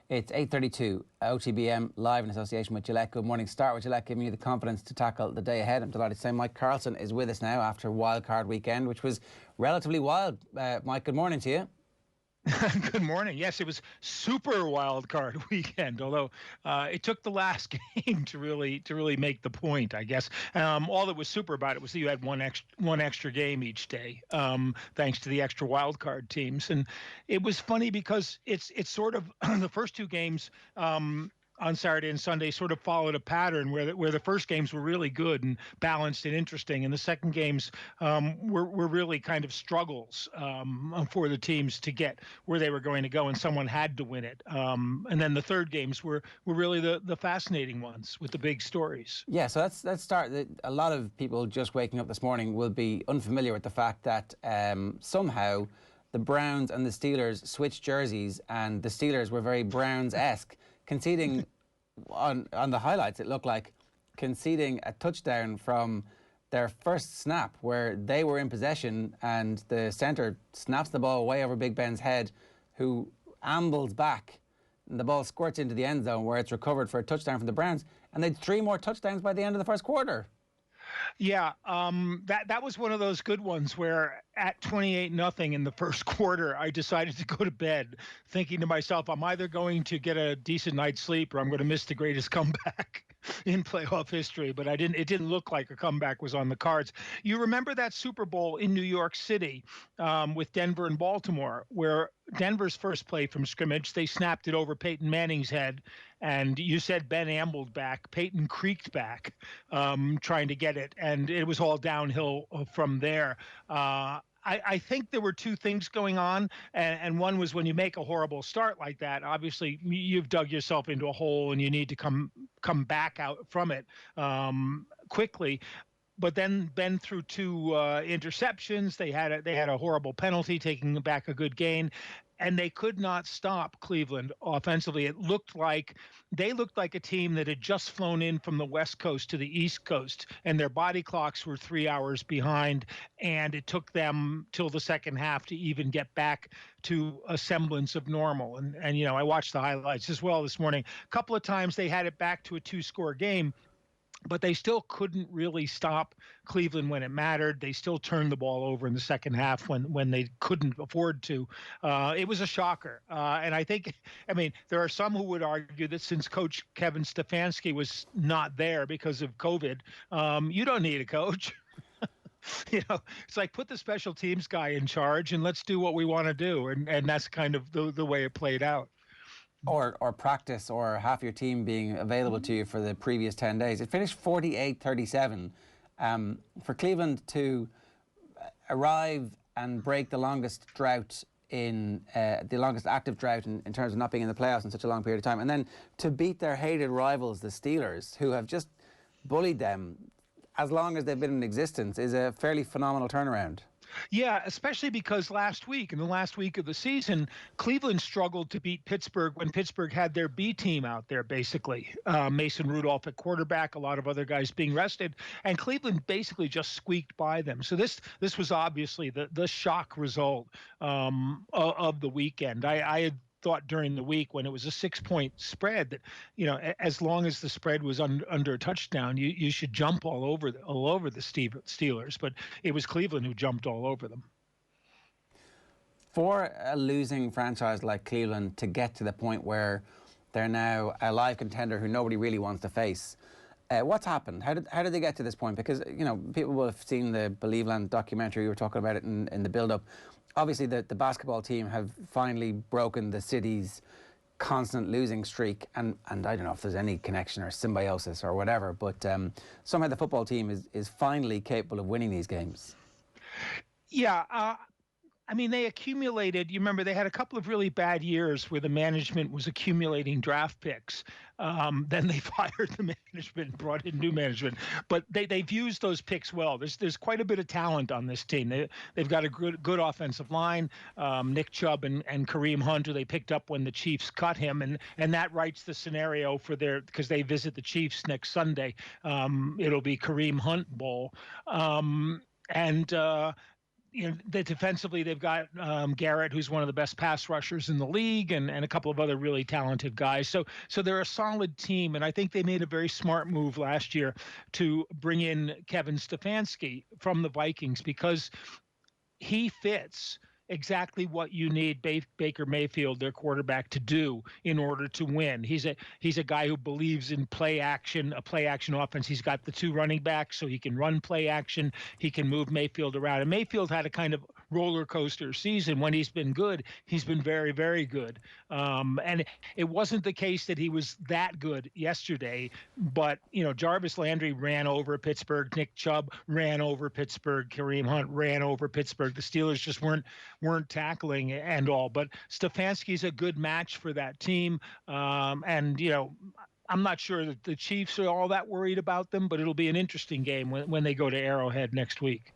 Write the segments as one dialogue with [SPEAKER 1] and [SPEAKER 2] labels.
[SPEAKER 1] It's 8:32, OTB AM, live in association with Gillette. Good morning. Start with Gillette, giving you the confidence to tackle the day ahead. I'm delighted to say Mike Carlson is with us now after Wildcard weekend, which was relatively wild. Mike, good morning to you.
[SPEAKER 2] Good morning. Yes, it was Super Wildcard weekend. Although it took the last game to really make the point, I guess. All that was super about it was that you had one extra game each day, thanks to the extra wildcard teams. And it was funny because it's sort of the first two games. On Saturday and Sunday sort of followed a pattern where the first games were really good and balanced and interesting, and the second games were really kind of struggles for the teams to get where they were going to go, and someone had to win it. And then the third games were really the fascinating ones with the big stories.
[SPEAKER 1] Yeah, so let's start. A lot of people just waking up this morning will be unfamiliar with the fact that somehow the Browns and the Steelers switched jerseys, and the Steelers were very Browns-esque, conceding on the highlights. It looked like conceding a touchdown from their first snap, where they were in possession, and the centre snaps the ball way over Big Ben's head, who ambles back, and the ball squirts into the end zone, where it's recovered for a touchdown from the Browns, and they'd 3 more touchdowns by the end of the first quarter.
[SPEAKER 2] Yeah, that was one of those good ones where at 28-0 in the first quarter, I decided to go to bed thinking to myself, I'm either going to get a decent night's sleep or I'm going to miss the greatest comeback in playoff history. But it didn't look like a comeback was on the cards. You remember that Super Bowl in New York City with Denver and Baltimore, where Denver's first play from scrimmage, they snapped it over Peyton Manning's head, and you said Ben ambled back. Peyton creaked back trying to get it, and it was all downhill from there. I think there were two things going on, and one was when you make a horrible start like that, obviously you've dug yourself into a hole and you need to come back out from it quickly. But then Ben threw 2 interceptions. They had a horrible penalty, taking back a good gain, and they could not stop Cleveland offensively. They looked like a team that had just flown in from the West Coast to the East Coast, and their body clocks were 3 hours behind, and it took them till the second half to even get back to a semblance of normal. And I watched the highlights as well this morning. A couple of times they had it back to a 2-score game, but they still couldn't really stop Cleveland when it mattered. They still turned the ball over in the second half when they couldn't afford to. It was a shocker. And I mean, there are some who would argue that since Coach Kevin Stefanski was not there because of COVID, you don't need a coach. It's like, put the special teams guy in charge and let's do what we want to do. And that's kind of the way it played out.
[SPEAKER 1] Or practice, or half your team being available to you for the previous 10 days. It finished 48-37. For Cleveland to arrive and break the longest drought the longest active drought in terms of not being in the playoffs in such a long period of time, and then to beat their hated rivals, the Steelers, who have just bullied them as long as they've been in existence, is a fairly phenomenal turnaround.
[SPEAKER 2] Yeah, especially because in the last week of the season, Cleveland struggled to beat Pittsburgh when Pittsburgh had their B team out there, basically. Mason Rudolph at quarterback, a lot of other guys being rested, and Cleveland basically just squeaked by them. So this was obviously the shock result of the weekend. I had thought during the week, when it was a 6-point spread, that as long as the spread was under a touchdown, you should jump all over the Steelers. But it was Cleveland who jumped all over them. For a losing franchise like Cleveland to get to the point where they're now a live contender who nobody really wants to face, what's happened? How did they get to this point? Because people will have seen the Believeland documentary. We were talking about it in the build-up. Obviously, the basketball team have finally broken the city's constant losing streak, and I don't know if there's any connection or symbiosis or whatever, but somehow the football team is finally capable of winning these games. Yeah, I mean, they accumulated. You remember they had a couple of really bad years where the management was accumulating draft picks. Then they fired the management and brought in new management. But they've used those picks well. There's quite a bit of talent on this team. They've got a good offensive line. Nick Chubb and Kareem Hunt, who they picked up when the Chiefs cut him, and that writes the scenario for because they visit the Chiefs next Sunday. It'll be Kareem Hunt Bowl. defensively they've got Garrett, who's one of the best pass rushers in the league, and a couple of other really talented guys. So they're a solid team, and I think they made a very smart move last year to bring in Kevin Stefanski from the Vikings, because he fits exactly what you need Baker Mayfield, their quarterback, to do in order to win. He's a guy who believes in play action, a play action offense. He's got the 2 running backs, so he can run play action. He can move Mayfield around. And Mayfield had a kind of roller coaster season. When he's been good, he's been very, very good. And it wasn't the case that he was that good yesterday, but Jarvis Landry ran over Pittsburgh. Nick Chubb ran over Pittsburgh. Kareem Hunt ran over Pittsburgh. The Steelers just weren't tackling and all. But Stefanski's a good match for that team. And I'm not sure that the Chiefs are all that worried about them, but it'll be an interesting game when they go to Arrowhead next week.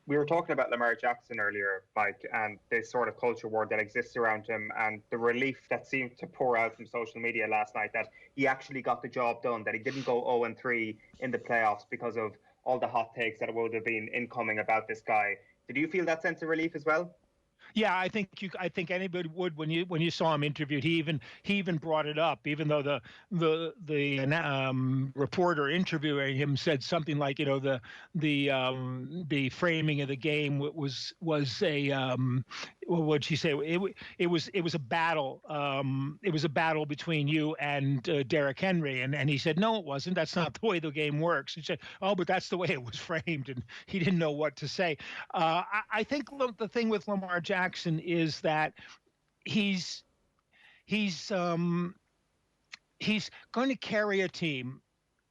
[SPEAKER 3] We were talking about Lamar Jackson earlier, Mike, and this sort of culture war that exists around him, and the relief that seemed to pour out from social media last night that he actually got the job done, that he didn't go 0-3 in the playoffs because of all the hot takes that would have been incoming about this guy. Did you feel that sense of relief as well?
[SPEAKER 2] Yeah, I think anybody would when you saw him interviewed. He even brought it up, even though the reporter interviewing him said something like, the framing of the game was a what would she say? It was a battle. It was a battle between you and Derrick Henry, and he said, no, it wasn't. That's not the way the game works. He said, oh, but that's the way it was framed, and he didn't know what to say. I think the thing with Lamar Jackson is that he's going to carry a team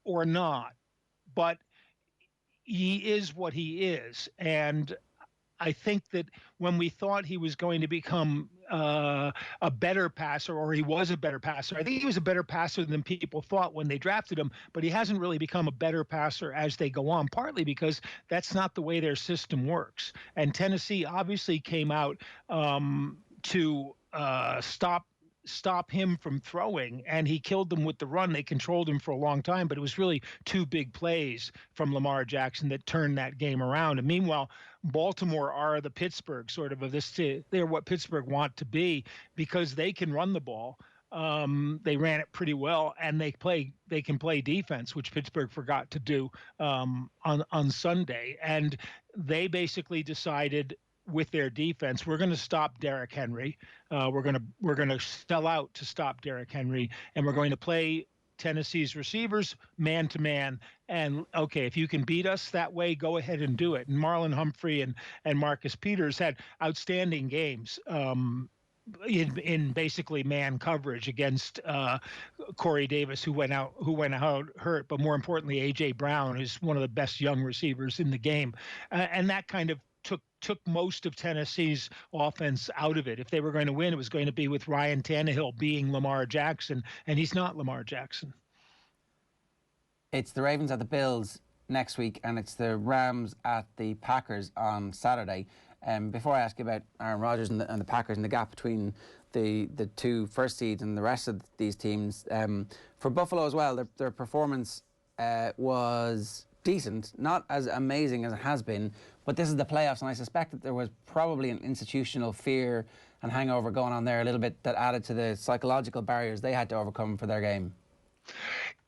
[SPEAKER 2] or not, but he is what he is. And I think that when we thought he was going to become a better passer, or he was a better passer, I think he was a better passer than people thought when they drafted him, but he hasn't really become a better passer as they go on, partly because that's not the way their system works. And Tennessee obviously came out to stop him from throwing, and he killed them with the run. They controlled him for a long time, but it was really 2 big plays from Lamar Jackson that turned that game around. And meanwhile, Baltimore are the Pittsburgh sort of this. They're what Pittsburgh want to be, because they can run the ball. They ran it pretty well, and they can play defense, which Pittsburgh forgot to do on Sunday. And they basically decided, with their defense, we're going to stop Derrick Henry. We're going to sell out to stop Derrick Henry, and we're going to play Tennessee's receivers man to man. And okay, if you can beat us that way, go ahead and do it. And Marlon Humphrey and Marcus Peters had outstanding games in basically man coverage against Corey Davis, who went out hurt, but more importantly, AJ Brown, who's one of the best young receivers in the game, and that kind of took most of Tennessee's offense out of it. If they were going to win, it was going to be with Ryan Tannehill being Lamar Jackson, and he's not Lamar Jackson.
[SPEAKER 1] It's the Ravens at the Bills next week, and it's the Rams at the Packers on Saturday. Before I ask you about Aaron Rodgers and the Packers and the gap between the 2 first seeds and the rest of these teams, for Buffalo as well, their performance was decent, not as amazing as it has been, but this is the playoffs, and I suspect that there was probably an institutional fear and hangover going on there a little bit that added to the psychological barriers they had to overcome for their game.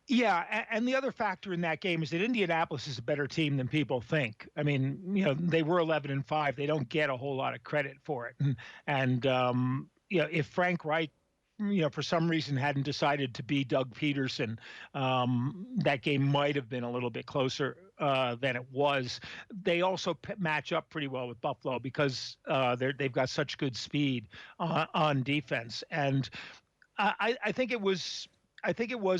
[SPEAKER 2] Yeah, and the other factor in that game is that Indianapolis is a better team than people think. I mean, they were 11-5. They don't get a whole lot of credit for it. And if Frank Reich, for some reason hadn't decided to be Doug Peterson, that game might have been a little bit closer than it was. They also match up pretty well with Buffalo because they've got such good speed on defense. And I think it was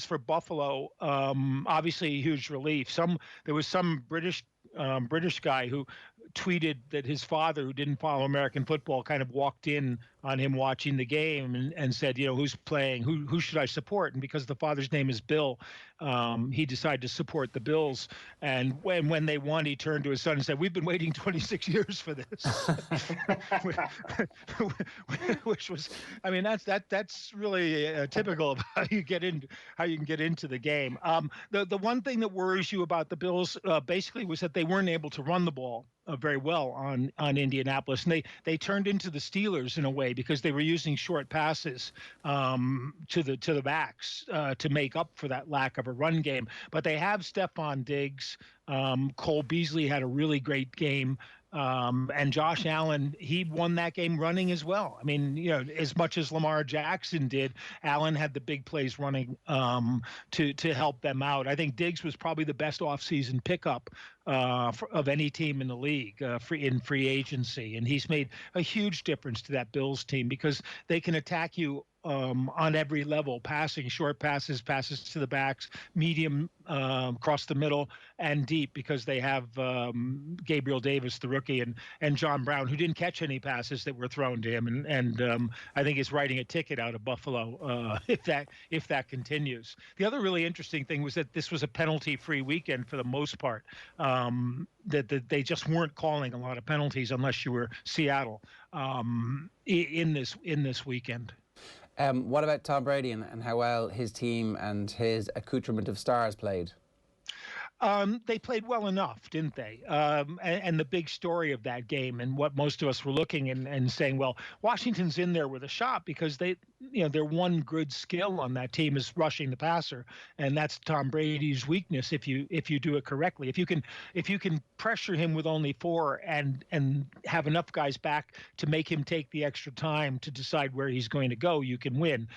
[SPEAKER 2] for Buffalo, obviously a huge relief. There was some British guy who tweeted that his father, who didn't follow American football, kind of walked in on him watching the game and said, who's playing, who should I support? And because the father's name is Bill, he decided to support the Bills. And when they won, he turned to his son and said, "We've been waiting 26 years for this," which was, I mean, that's really typical of how you can get into the game. The one thing that worries you about the Bills basically was that they weren't able to run the ball. very well on Indianapolis, and they turned into the Steelers in a way because they were using short passes to the backs to make up for that lack of a run game. But they have Stephon Diggs. Cole Beasley had a really great game. And Josh Allen, he won that game running as well. I mean, as much as Lamar Jackson did, Allen had the big plays running to help them out. I think Diggs was probably the best offseason pickup of any team in the league in free agency. And he's made a huge difference to that Bills team because they can attack you on every level, passing, short passes to the backs, medium, across the middle, and deep, because they have Gabriel Davis, the rookie, and John Brown, who didn't catch any passes that were thrown to him, and I think is writing a ticket out of Buffalo if that continues. The other really interesting thing was that this was a penalty-free weekend for the most part. That they just weren't calling a lot of penalties unless you were Seattle in this weekend.
[SPEAKER 1] What about Tom Brady and how well his team and his accoutrement of stars played?
[SPEAKER 2] They played well enough, didn't they? And the big story of that game, and what most of us were looking and saying, well, Washington's in there with a shot because their one good skill on that team is rushing the passer, and that's Tom Brady's weakness. If you do it correctly, if you can pressure him with only 4 and have enough guys back to make him take the extra time to decide where he's going to go, you can win.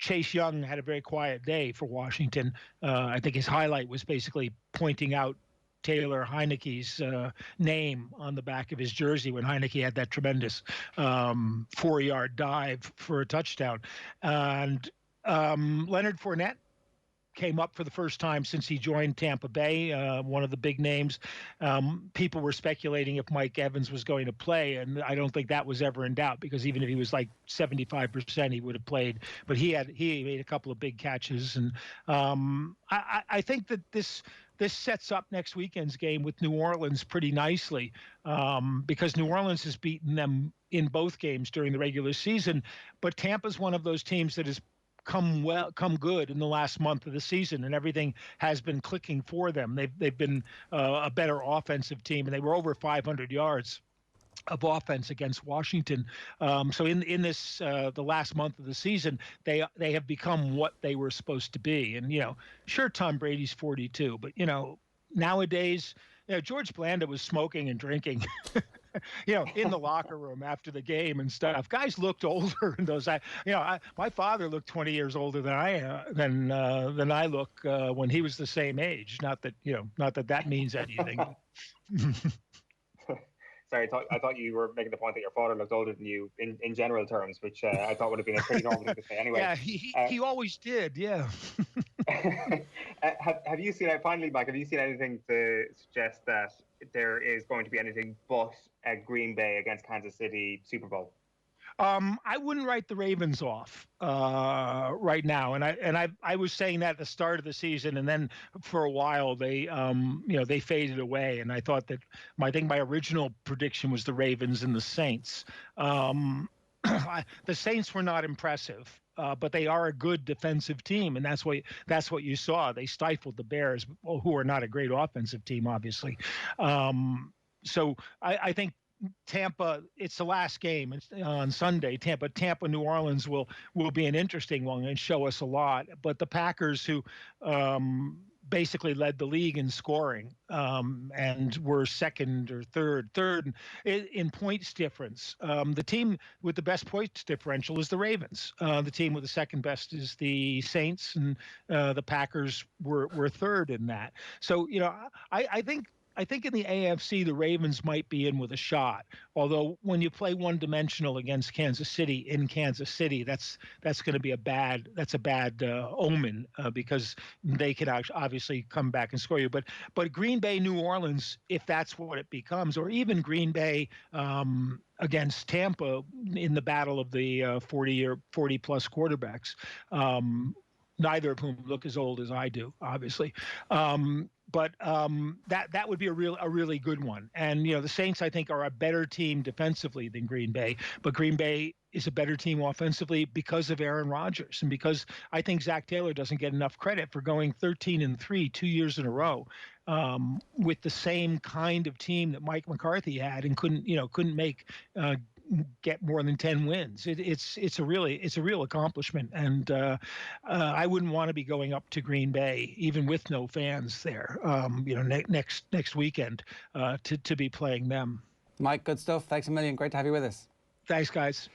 [SPEAKER 2] Chase Young had a very quiet day for Washington. I think his highlight was basically pointing out Taylor Heineke's name on the back of his jersey when Heineke had that tremendous 4-yard dive for a touchdown. And Leonard Fournette came up for the first time since he joined Tampa Bay, one of the big names. People were speculating if Mike Evans was going to play, and I don't think that was ever in doubt, because even if he was like 75%, he would have played. But he made a couple of big catches, and I think that this sets up next weekend's game with New Orleans pretty nicely, because New Orleans has beaten them in both games during the regular season, but Tampa's one of those teams that has come good in the last month of the season, and everything has been clicking for them. They've been a better offensive team, and they were over 500 yards of offense against Washington. So in this the last month of the season, they have become what they were supposed to be. And sure, Tom Brady's 42, but nowadays, George Blanda was smoking and drinking. In the locker room after the game and stuff. Guys looked older in those. My father looked 20 years older than I look when he was the same age. Not that means anything.
[SPEAKER 3] Sorry, I thought you were making the point that your father looked older than you in general terms, which I thought would have been a pretty normal thing to say anyway.
[SPEAKER 2] Yeah, he always did. Yeah.
[SPEAKER 3] Have you seen, finally, Mike, have you seen anything to suggest that there is going to be anything but a Green Bay against Kansas City Super Bowl?
[SPEAKER 2] I wouldn't write the Ravens off right now, and I was saying that at the start of the season, and then for a while they faded away, and I thought that my original prediction was the Ravens and the Saints. The Saints were not impressive, but they are a good defensive team, and that's what you saw. They stifled the Bears, who are not a great offensive team, obviously. So I think Tampa, it's the last game. It's on Sunday. Tampa, New Orleans will be an interesting one and show us a lot. But the Packers, who basically led the league in scoring and were second or third in points difference. The team with the best points differential is the Ravens. The team with the second best is the Saints, and the Packers were third in that. So I think in the AFC, the Ravens might be in with a shot. Although when you play one-dimensional against Kansas City in Kansas City, that's going to be a bad omen because they could obviously come back and score you. But Green Bay, New Orleans, if that's what it becomes, or even Green Bay against Tampa in the battle of the 40-plus quarterbacks, neither of whom look as old as I do, obviously. But that would be a really good one. And the Saints, I think, are a better team defensively than Green Bay. But Green Bay is a better team offensively because of Aaron Rodgers, and because I think Zach Taylor doesn't get enough credit for going 13-3 2 years in a row with the same kind of team that Mike McCarthy had, and couldn't make get more than 10 wins. It's a real accomplishment, and I wouldn't want to be going up to Green Bay even with no fans there. Next weekend to be playing them.
[SPEAKER 1] Mike, good stuff. Thanks a million. Great to have you with us.
[SPEAKER 2] Thanks, guys.